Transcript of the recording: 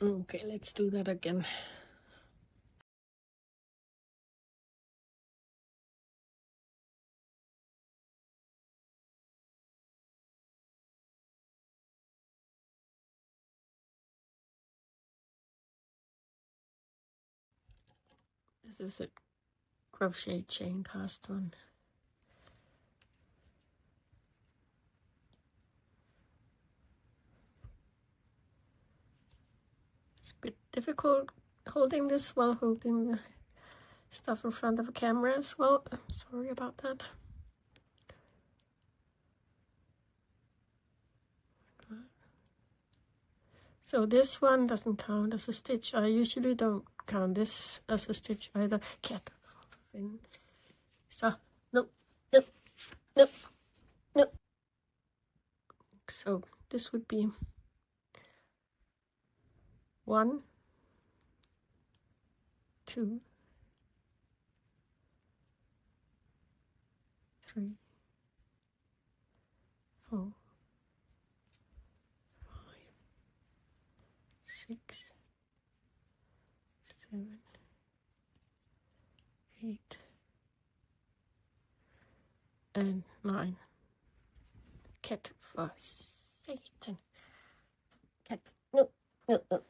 Okay, let's do that again. This is a crochet chain cast one. It's a bit difficult holding this while holding the stuff in front of a camera as well. I'm sorry about that. So this one doesn't count as a stitch. I usually don't count this as a stitch either. Cat. So, no, no, no, no. So this would be 1, 2, 3, 4, 5, 6, 7, 8, and 9. Cat for Satan. Cat. No, no, no.